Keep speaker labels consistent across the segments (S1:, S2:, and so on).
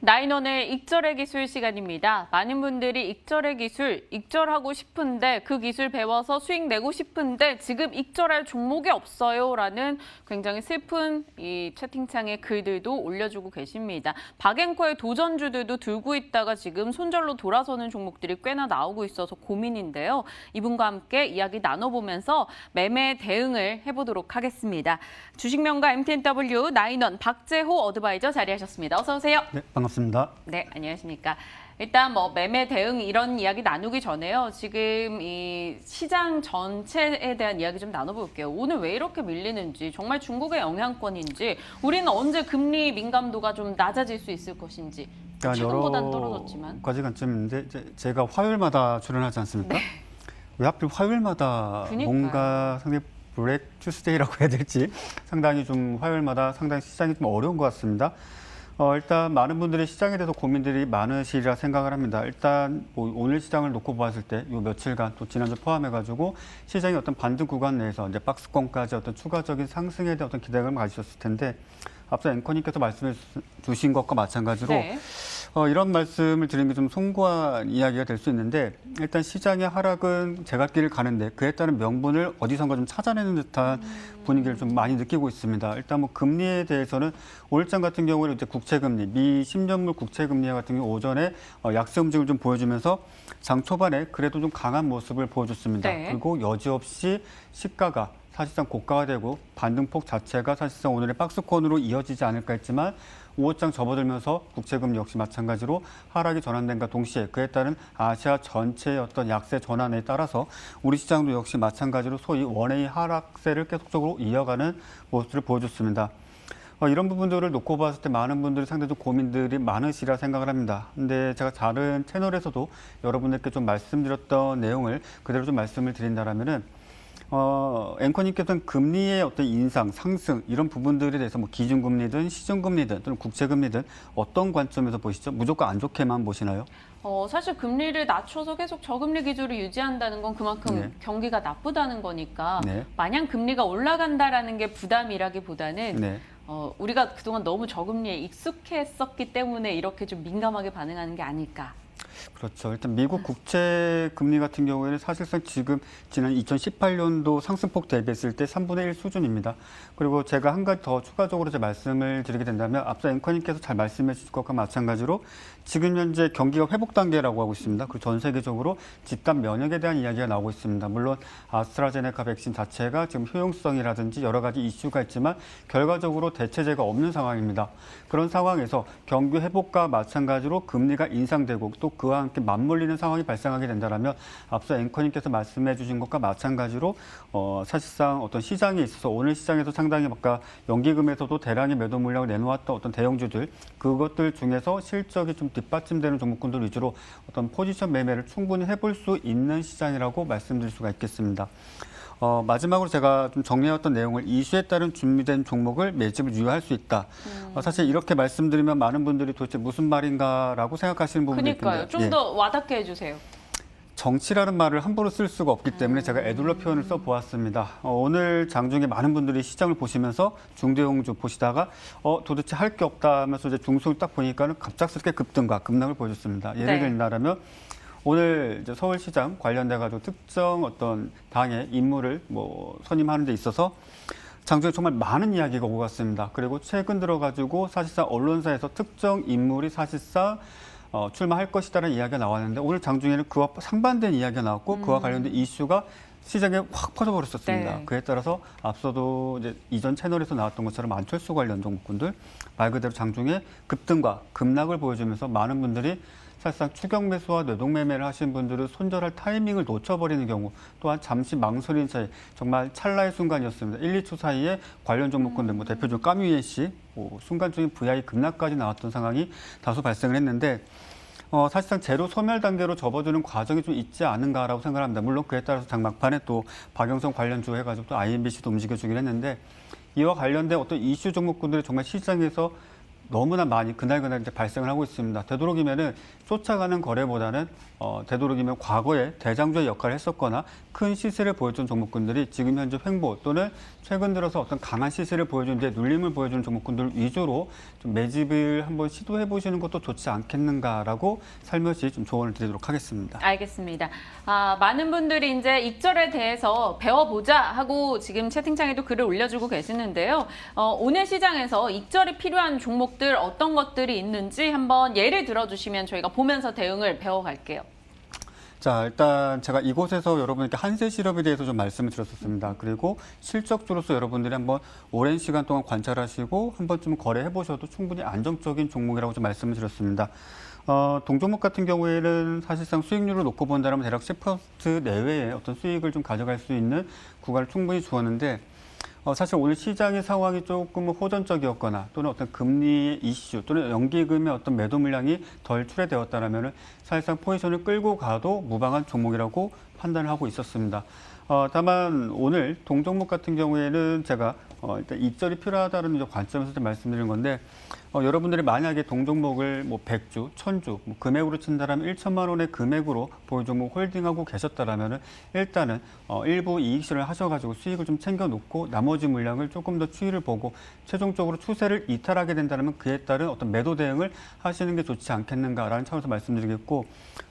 S1: 나인원의 익절의 기술 시간입니다. 많은 분들이 익절의 기술, 익절하고 싶은데 그 기술 배워서 수익 내고 싶은데 지금 익절할 종목이 없어요라는 굉장히 슬픈 이 채팅창에 글들도 올려주고 계십니다. 박앵커의 도전주들도 들고 있다가 지금 손절로 돌아서는 종목들이 꽤나 나오고 있어서 고민인데요. 이분과 함께 이야기 나눠보면서 매매 대응을 해보도록 하겠습니다. 주식명가 MTNW 나인원 박재호 어드바이저 자리하셨습니다. 어서 오세요.
S2: 네, 반갑습니다.
S1: 네, 안녕하십니까. 일단 매매 대응 이런 이야기 나누기 전에요. 지금 이 시장 전체에 대한 이야기 좀 나눠볼게요. 오늘 왜 이렇게 밀리는지, 정말 중국의 영향권인지, 우리는 언제 금리 민감도가 좀 낮아질 수 있을 것인지. 최근보다는 떨어졌지만.
S2: 여러 가지 관점이 있는데 제가 화요일마다 출연하지 않습니까?
S1: 네.
S2: 왜 하필 화요일마다
S1: 그러니까요.
S2: 뭔가 상당히 블랙 투스데이라고 해야 될지 상당히 좀 화요일마다 상당히 시장이 좀 어려운 것 같습니다. 일단 많은 분들이 시장에 대해서 고민들이 많으시리라 생각을 합니다. 일단 오늘 시장을 놓고 봤을 때 요 며칠간 또 지난주 포함해가지고 시장의 어떤 반등 구간 내에서 이제 박스권까지 어떤 추가적인 상승에 대한 어떤 기대감을 가지셨을 텐데 앞서 앵커님께서 말씀해 주신 것과 마찬가지로
S1: 네.
S2: 이런 말씀을 드리는 게 좀 송구한 이야기가 될 수 있는데 일단 시장의 하락은 제갓길을 가는데 그에 따른 명분을 어디선가 좀 찾아내는 듯한 분위기를 좀 많이 느끼고 있습니다. 일단 금리에 대해서는 오일장 같은 경우는 이제 국채금리, 미 10년물 국채금리 같은 경우 오전에 약세 움직임을 좀 보여주면서 장 초반에 그래도 좀 강한 모습을 보여줬습니다.
S1: 네.
S2: 그리고 여지없이 시가가 사실상 고가가 되고 반등폭 자체가 사실상 오늘의 박스권으로 이어지지 않을까 했지만 5호장 접어들면서 국채금리 역시 마찬가지로 하락이 전환된과 동시에 그에 따른 아시아 전체의 어떤 약세 전환에 따라서 우리 시장도 역시 마찬가지로 소위 원웨이 하락세를 계속적으로 이어가는 모습을 보여줬습니다. 이런 부분들을 놓고 봤을 때 많은 분들이 상당히 좀 고민들이 많으시라 생각을 합니다. 근데 제가 다른 채널에서도 여러분들께 좀 말씀드렸던 내용을 그대로 좀 말씀을 드린다면은 앵커님께서는 금리의 어떤 인상, 상승 이런 부분들에 대해서 기준금리든 시중금리든 또는 국채금리든 어떤 관점에서 보시죠? 무조건 안 좋게만 보시나요?
S1: 사실 금리를 낮춰서 계속 저금리 기조를 유지한다는 건 그만큼
S2: 네.
S1: 경기가 나쁘다는 거니까
S2: 네.
S1: 마냥 금리가 올라간다라는 게 부담이라기보다는
S2: 네.
S1: 우리가 그동안 너무 저금리에 익숙했었기 때문에 이렇게 좀 민감하게 반응하는 게 아닐까.
S2: 그렇죠. 일단 미국 국채 금리 같은 경우에는 사실상 지금 지난 2018년도 상승폭 대비했을 때 3분의 1 수준입니다. 그리고 제가 한 가지 더 추가적으로 말씀을 드리게 된다면 앞서 앵커님께서 잘 말씀해 주신 것과 마찬가지로 지금 현재 경기가 회복 단계라고 하고 있습니다. 그리고 전 세계적으로 집단 면역에 대한 이야기가 나오고 있습니다. 물론 아스트라제네카 백신 자체가 지금 효용성이라든지 여러 가지 이슈가 있지만 결과적으로 대체제가 없는 상황입니다. 그런 상황에서 경기 회복과 마찬가지로 금리가 인상되고 또 그와 함께 맞물리는 상황이 발생하게 된다면 앞서 앵커님께서 말씀해 주신 것과 마찬가지로 사실상 어떤 시장에 있어서 오늘 시장에서 상당히 아까 연기금에서도 대량의 매도 물량을 내놓았던 어떤 대형주들 그것들 중에서 실적이 좀 뒷받침되는 종목군들 위주로 어떤 포지션 매매를 충분히 해볼 수 있는 시장이라고 말씀드릴 수가 있겠습니다. 마지막으로 제가 좀 정리해왔던 내용을 이슈에 따른 준비된 종목을 매집을 유효할 수 있다. 사실 이렇게 말씀드리면 많은 분들이 도대체 무슨 말인가라고 생각하시는 부분이 있는데
S1: 그러니까요. 좀 더 와닿게 해주세요.
S2: 정치라는 말을 함부로 쓸 수가 없기 때문에 제가 애둘러 표현을 써보았습니다. 오늘 장중에 많은 분들이 시장을 보시면서 중대형주 보시다가 도대체 할 게 없다 하면서 이제 중소를 딱 보니까는 갑작스럽게 급등과 급락을 보여줬습니다. 예를
S1: 네.
S2: 들자면 오늘 이제 서울시장 관련돼가지고 특정 어떤 당의 인물을 선임하는 데 있어서 장중에 정말 많은 이야기가 오고 갔습니다. 그리고 최근 들어가지고 사실상 언론사에서 특정 인물이 사실상 출마할 것이다라는 이야기가 나왔는데 오늘 장중에는 그와 상반된 이야기가 나왔고 그와 관련된 이슈가 시장에 확 퍼져버렸었습니다.
S1: 네.
S2: 그에 따라서 앞서도 이제 이전 채널에서 나왔던 것처럼 안철수 관련 종목군들 말 그대로 장중에 급등과 급락을 보여주면서 많은 분들이 사실상 추격 매수와 뇌동 매매를 하신 분들은 손절할 타이밍을 놓쳐버리는 경우 또한 잠시 망설이는 차이 정말 찰나의 순간이었습니다. 1, 2초 사이에 관련 종목군들 대표적으로 까뮤예시 순간적인 VI 급락까지 나왔던 상황이 다소 발생을 했는데 사실상 제로 소멸 단계로 접어드는 과정이 좀 있지 않은가라고 생각합니다. 물론 그에 따라서 장 막판에 또 박영선 관련주 해가지고 또 IMBC도 움직여주긴 했는데 이와 관련된 어떤 이슈 종목군들이 정말 시장에서 너무나 많이 그날그날 이제 발생을 하고 있습니다. 되도록이면은 쫓아가는 거래보다는 되도록이면 과거에 대장주의 역할을 했었거나 큰 시세를 보여준 종목군들이 지금 현재 횡보 또는 최근 들어서 어떤 강한 시세를 보여준 이제 눌림을 보여주는 종목군들 위주로 좀 매집을 한번 시도해 보시는 것도 좋지 않겠는가라고 살며시 좀 조언을 드리도록 하겠습니다.
S1: 알겠습니다. 많은 분들이 이제 익절에 대해서 배워보자 하고 지금 채팅창에도 글을 올려주고 계시는데요. 오늘 시장에서 익절이 필요한 종목들 어떤 것들이 있는지 한번 예를 들어주시면 저희가 보면서 대응을 배워갈게요.
S2: 자, 일단 제가 이곳에서 여러분께 한세실업에 대해서 좀 말씀을 드렸었습니다. 그리고 실적주로서 여러분들이 한번 오랜 시간 동안 관찰하시고 한 번쯤 거래해 보셔도 충분히 안정적인 종목이라고 좀 말씀을 드렸습니다. 동종목 같은 경우에는 사실상 수익률을 놓고 본다면 대략 10% 내외의 어떤 수익을 좀 가져갈 수 있는 구간을 충분히 주었는데 사실 오늘 시장의 상황이 조금 호전적이었거나 또는 어떤 금리 이슈 또는 연기금의 어떤 매도 물량이 덜 출회되었다면 사실상 포지션을 끌고 가도 무방한 종목이라고 판단을 하고 있었습니다. 다만 오늘 동종목 같은 경우에는 제가 일단 익절이 필요하다는 이제 관점에서 좀 말씀드린 건데 여러분들이 만약에 동종목을 뭐 100주, 1000주 뭐 금액으로 친다라면 1천만 원의 금액으로 보유 종목 홀딩하고 계셨다라면은 일단은 일부 이익 실현을 하셔가지고 수익을 좀 챙겨 놓고 나머지 물량을 조금 더 추이를 보고 최종적으로 추세를 이탈하게 된다면 그에 따른 어떤 매도 대응을 하시는 게 좋지 않겠는가라는 차원에서 말씀드리겠고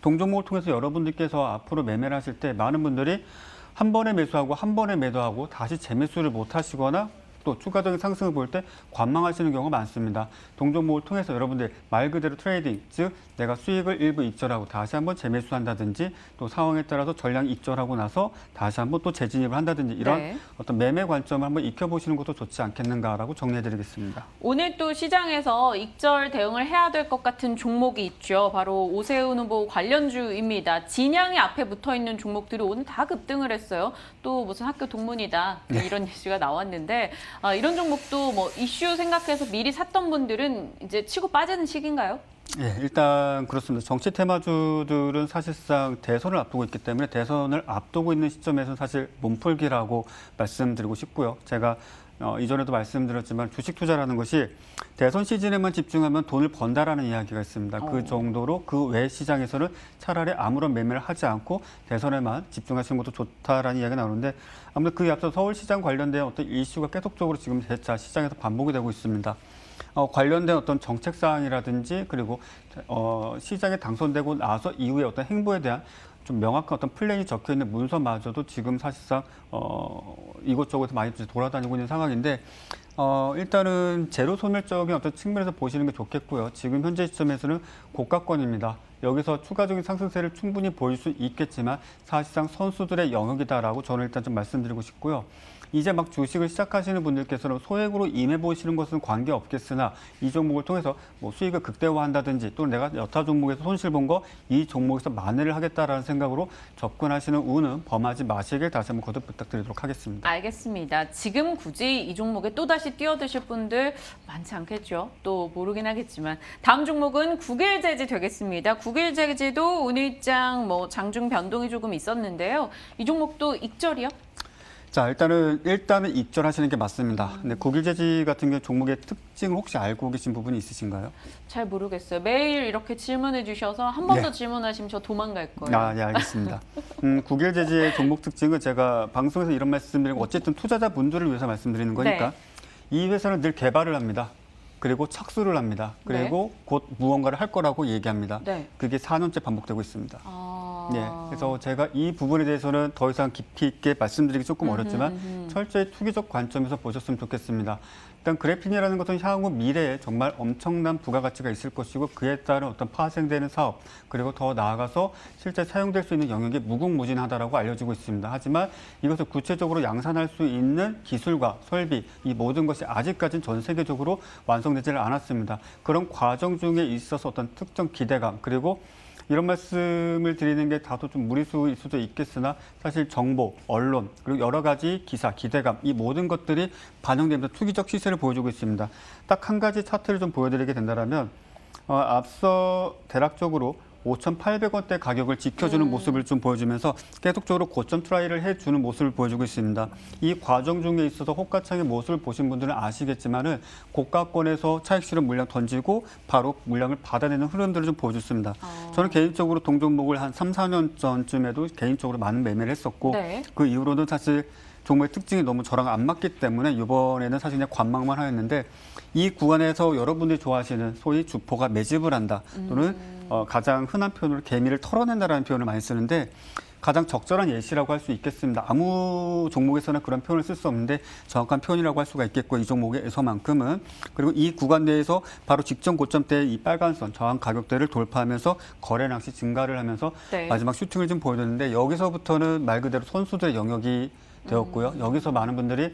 S2: 동종목을 통해서 여러분들께서 앞으로 매매를 하실 때 많은 분들이 한 번에 매수하고 한 번에 매도하고 다시 재매수를 못 하시거나 또 추가적인 상승을 볼 때 관망하시는 경우가 많습니다. 동종목을 통해서 여러분들 말 그대로 트레이딩, 즉 내가 수익을 일부 익절하고 다시 한번 재매수한다든지 또 상황에 따라서 전량 익절하고 나서 다시 한번 또 재진입을 한다든지 이런 어떤 매매 관점을 한번 익혀보시는 것도 좋지 않겠는가라고 정리해드리겠습니다.
S1: 오늘 또 시장에서 익절 대응을 해야 될 것 같은 종목이 있죠. 바로 오세훈 후보 관련주입니다. 진양이 앞에 붙어있는 종목들이 오늘 다 급등을 했어요. 또 무슨 학교 동문이다 이런 이슈가 나왔는데 이런 종목도 뭐 이슈 생각해서 미리 샀던 분들은 이제 치고 빠지는 시기인가요?
S2: 예, 일단 그렇습니다. 정치 테마주들은 사실상 대선을 앞두고 있기 때문에 대선을 앞두고 있는 시점에서 사실 몸풀기라고 말씀드리고 싶고요. 제가 이전에도 말씀드렸지만 주식 투자라는 것이 대선 시즌에만 집중하면 돈을 번다라는 이야기가 있습니다. 그 정도로 그 외 시장에서는 차라리 아무런 매매를 하지 않고 대선에만 집중하시는 것도 좋다라는 이야기가 나오는데 아무래도 그에 앞서 서울시장 관련된 어떤 이슈가 계속적으로 지금 재차 시장에서 반복이 되고 있습니다. 관련된 어떤 정책 사항이라든지 그리고 시장에 당선되고 나서 이후에 어떤 행보에 대한 좀 명확한 어떤 플랜이 적혀 있는 문서마저도 지금 사실상 이곳저곳에서 많이 돌아다니고 있는 상황인데 일단은 제로 소멸적인 어떤 측면에서 보시는 게 좋겠고요. 지금 현재 시점에서는 고가권입니다. 여기서 추가적인 상승세를 충분히 보일 수 있겠지만 사실상 선수들의 영역이다라고 저는 일단 좀 말씀드리고 싶고요. 이제 막 주식을 시작하시는 분들께서는 소액으로 임해 보시는 것은 관계없겠으나 이 종목을 통해서 뭐 수익을 극대화한다든지 또는 내가 여타 종목에서 손실 본 거 이 종목에서 만회를 하겠다라는 생각으로 접근하시는 우는 범하지 마시길 다시 한번 거듭 부탁드리도록 하겠습니다.
S1: 알겠습니다. 지금 굳이 이 종목에 또다시 뛰어드실 분들 많지 않겠죠. 또 모르긴 하겠지만 다음 종목은 국일제지 되겠습니다. 국일제지도 오늘장 뭐 장중 변동이 조금 있었는데요. 이 종목도 익절이요?
S2: 자, 일단은 익절하시는 게 맞습니다. 근데 국일제지 같은 경우 종목의 특징을 혹시 알고 계신 부분이 있으신가요?
S1: 잘 모르겠어요. 매일 이렇게 질문해 주셔서 한 번 더 질문하시면 저 도망갈 거예요.
S2: 네, 알겠습니다. 국일제지의 종목 특징은 제가 방송에서 이런 말씀드리고 어쨌든 투자자분들을 위해서 말씀드리는 거니까 이 회사는 늘 개발을 합니다. 그리고 착수를 합니다. 그리고 곧 무언가를 할 거라고 얘기합니다. 그게 4년째 반복되고 있습니다. 네, 그래서 제가 이 부분에 대해서는 더 이상 깊이 있게 말씀드리기 조금 어렵지만 철저히 투기적 관점에서 보셨으면 좋겠습니다. 일단 그래핀이라는 것은 향후 미래에 정말 엄청난 부가가치가 있을 것이고 그에 따른 어떤 파생되는 사업 그리고 더 나아가서 실제 사용될 수 있는 영역이 무궁무진하다라고 알려지고 있습니다. 하지만 이것을 구체적으로 양산할 수 있는 기술과 설비 이 모든 것이 아직까지는 전 세계적으로 완성되지를 않았습니다. 그런 과정 중에 있어서 어떤 특정 기대감 그리고 이런 말씀을 드리는 게 다소 좀 무리수일 수도 있겠으나 사실 정보, 언론, 그리고 여러 가지 기사, 기대감 이 모든 것들이 반영되면서 투기적 시세를 보여주고 있습니다. 딱 한 가지 차트를 좀 보여드리게 된다면 앞서 대략적으로 5,800원대 가격을 지켜주는 모습을 좀 보여주면서 계속적으로 고점 트라이를 해주는 모습을 보여주고 있습니다. 이 과정 중에 있어서 호가창의 모습을 보신 분들은 아시겠지만은 고가권에서 차익 실현 물량 던지고 바로 물량을 받아내는 흐름들을 좀 보여줬습니다. 저는 개인적으로 동종목을 한 3, 4년 전쯤에도 개인적으로 많은 매매를 했었고
S1: 네.
S2: 그 이후로는 사실 종목의 특징이 너무 저랑 안 맞기 때문에 이번에는 사실 그냥 관망만 하였는데 이 구간에서 여러분들이 좋아하시는 소위 주포가 매집을 한다 또는 가장 흔한 표현으로 개미를 털어낸다라는 표현을 많이 쓰는데 가장 적절한 예시라고 할 수 있겠습니다. 아무 종목에서는 그런 표현을 쓸 수 없는데 정확한 표현이라고 할 수가 있겠고 이 종목에서만큼은 그리고 이 구간 내에서 바로 직전 고점대의 이 빨간선 저항 가격대를 돌파하면서 거래 량이 증가를 하면서
S1: 네.
S2: 마지막 슈팅을 좀 보여줬는데 여기서부터는 말 그대로 선수들의 영역이 되었고요. 여기서 많은 분들이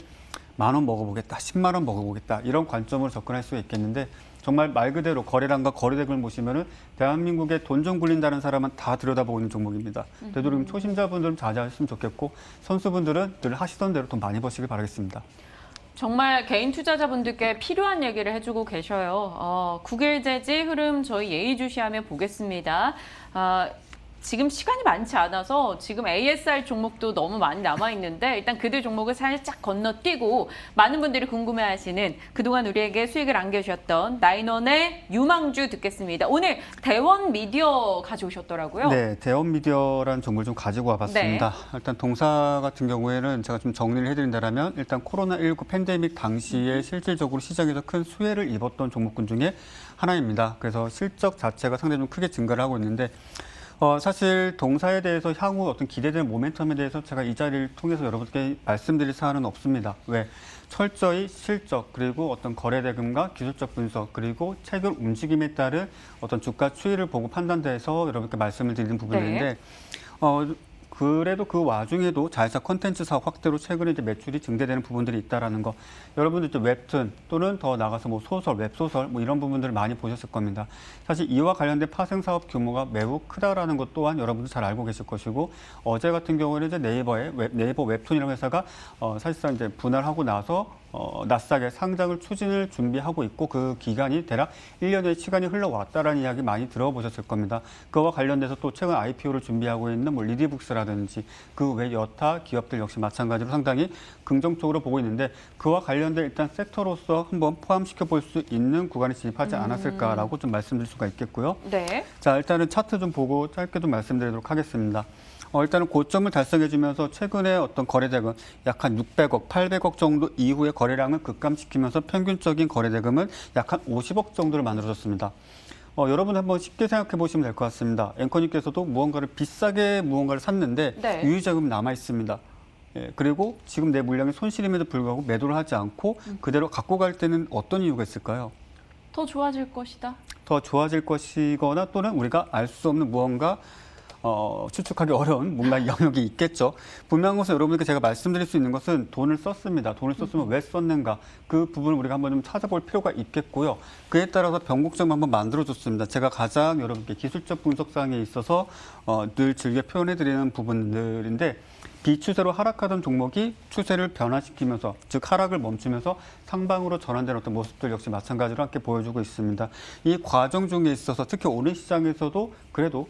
S2: 10,000원 먹어보겠다, 10만 원 먹어보겠다 이런 관점으로 접근할 수 있겠는데 정말 말 그대로 거래량과 거래대금을 보시면은 대한민국에 돈 좀 굴린다는 사람은 다 들여다보고 있는 종목입니다. 되도록이면 초심자분들은 자제하셨으면 좋겠고 선수분들은 늘 하시던 대로 돈 많이 버시길 바라겠습니다.
S1: 정말 개인 투자자분들께 필요한 얘기를 해주고 계셔요. 국일제지 흐름 저희 예의주시하며 보겠습니다. 지금 시간이 많지 않아서 지금 ASR 종목도 너무 많이 남아있는데 일단 그들 종목을 살짝 건너뛰고 많은 분들이 궁금해하시는 그동안 우리에게 수익을 안겨주셨던 나인원의 유망주 듣겠습니다. 오늘 대원 미디어 가져오셨더라고요.
S2: 네, 대원 미디어라는 종목을 좀 가지고 와봤습니다. 일단 동사 같은 경우에는 제가 좀 정리를 해드린다면 일단 코로나19 팬데믹 당시에 실질적으로 시장에서 큰 수혜를 입었던 종목군 중에 하나입니다. 그래서 실적 자체가 상당히 좀 크게 증가를 하고 있는데 사실 동사에 대해서 향후 어떤 기대되는 모멘텀에 대해서 제가 이 자리를 통해서 여러분께 말씀드릴 사안은 없습니다. 왜? 철저히 실적 그리고 어떤 거래대금과 기술적 분석 그리고 체결 움직임에 따른 어떤 주가 추이를 보고 판단돼서 여러분께 말씀을 드리는 부분인데 그래도 그 와중에도 자회사 콘텐츠 사업 확대로 최근에 이제 매출이 증대되는 부분들이 있다라는 거. 여러분들 이제 웹툰 또는 더 나가서 뭐 소설, 웹소설 뭐 이런 부분들을 많이 보셨을 겁니다. 사실 이와 관련된 파생 사업 규모가 매우 크다라는 것 또한 여러분들 잘 알고 계실 것이고 어제 같은 경우에는 이제 네이버 웹툰이라는 회사가 사실상 이제 분할하고 나서 나스닥에 상장을 추진을 준비하고 있고 그 기간이 대략 1년의 시간이 흘러왔다라는 이야기 많이 들어보셨을 겁니다. 그와 관련돼서 또 최근 IPO를 준비하고 있는 뭐 리디북스라든지 그 외 여타 기업들 역시 마찬가지로 상당히 긍정적으로 보고 있는데 그와 관련된 일단 섹터로서 한번 포함시켜 볼 수 있는 구간에 진입하지 않았을까라고 좀 말씀드릴 수가 있겠고요.
S1: 네.
S2: 자, 일단은 차트 좀 보고 짧게 좀 말씀드리도록 하겠습니다. 일단은 고점을 달성해주면서 최근에 어떤 거래대금 약 한 600억, 800억 정도 이후의 거래량을 급감시키면서 평균적인 거래대금은 약 한 50억 정도를 만들어줬습니다. 여러분 한번 쉽게 생각해 보시면 될 것 같습니다. 앵커님께서도 무언가를 비싸게 무언가를 샀는데
S1: 네.
S2: 유의자금이 남아 있습니다. 예, 그리고 지금 내 물량이 손실임에도 불구하고 매도를 하지 않고 그대로 갖고 갈 때는 어떤 이유가 있을까요?
S1: 더 좋아질 것이다.
S2: 더 좋아질 것이거나 또는 우리가 알 수 없는 무언가 추측하기 어려운 뭔가 영역이 있겠죠. 분명한 것은 여러분께 제가 말씀드릴 수 있는 것은 돈을 썼습니다. 돈을 썼으면 왜 썼는가 그 부분을 우리가 한번 좀 찾아볼 필요가 있겠고요. 그에 따라서 변곡점 한번 만들어줬습니다. 제가 가장 여러분께 기술적 분석상에 있어서 늘 즐겨 표현해드리는 부분들인데 비추세로 하락하던 종목이 추세를 변화시키면서 즉 하락을 멈추면서 상방으로 전환되는 어떤 모습들 역시 마찬가지로 함께 보여주고 있습니다. 이 과정 중에 있어서 특히 오늘 시장에서도 그래도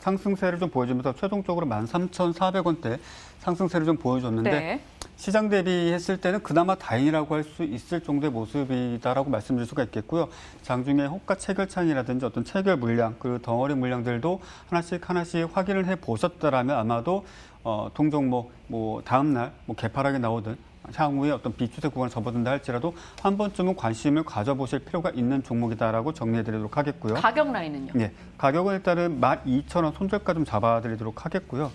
S2: 상승세를 좀 보여주면서 최종적으로 13,400원대 상승세를 좀 보여줬는데
S1: 네.
S2: 시장 대비했을 때는 그나마 다행이라고 할 수 있을 정도의 모습이다라고 말씀드릴 수가 있겠고요. 장중에 호가 체결창이라든지 어떤 체결 물량 그리고 덩어리 물량들도 하나씩 확인을 해 보셨다라면 아마도 동종목 뭐 다음날 뭐 개파락이 나오든 향후에 어떤 비추세 구간을 접어든다 할지라도 한 번쯤은 관심을 가져보실 필요가 있는 종목이다라고 정리해드리도록 하겠고요.
S1: 가격 라인은요?
S2: 네, 가격은 일단은 12,000원 손절가 좀 잡아드리도록 하겠고요.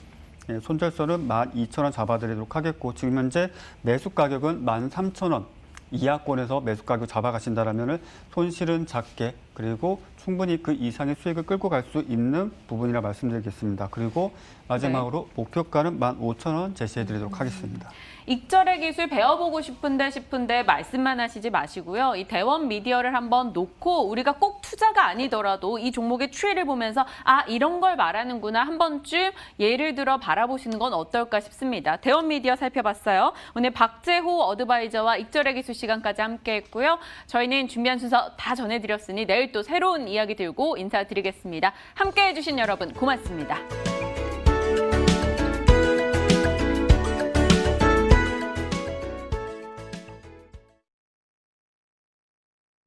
S2: 예, 손절선은 12,000원 잡아드리도록 하겠고 지금 현재 매수 가격은 13,000원 이하권에서 매수 가격 잡아가신다라면 손실은 작게 그리고 충분히 그 이상의 수익을 끌고 갈 수 있는 부분이라 말씀드리겠습니다. 그리고 마지막으로 목표가는 15,000원 제시해드리도록 하겠습니다.
S1: 익절의 기술 배워보고 싶은데 말씀만 하시지 마시고요. 이 대원 미디어를 한번 놓고 우리가 꼭 투자가 아니더라도 이 종목의 추이를 보면서 이런 걸 말하는구나 한 번쯤 예를 들어 바라보시는 건 어떨까 싶습니다. 대원 미디어 살펴봤어요. 오늘 박재호 어드바이저와 익절의 기술 시간까지 함께했고요. 저희는 준비한 순서 다 전해드렸으니 내일 내일 또 새로운 이야기 들고 인사드리겠습니다. 함께해 주신 여러분 고맙습니다.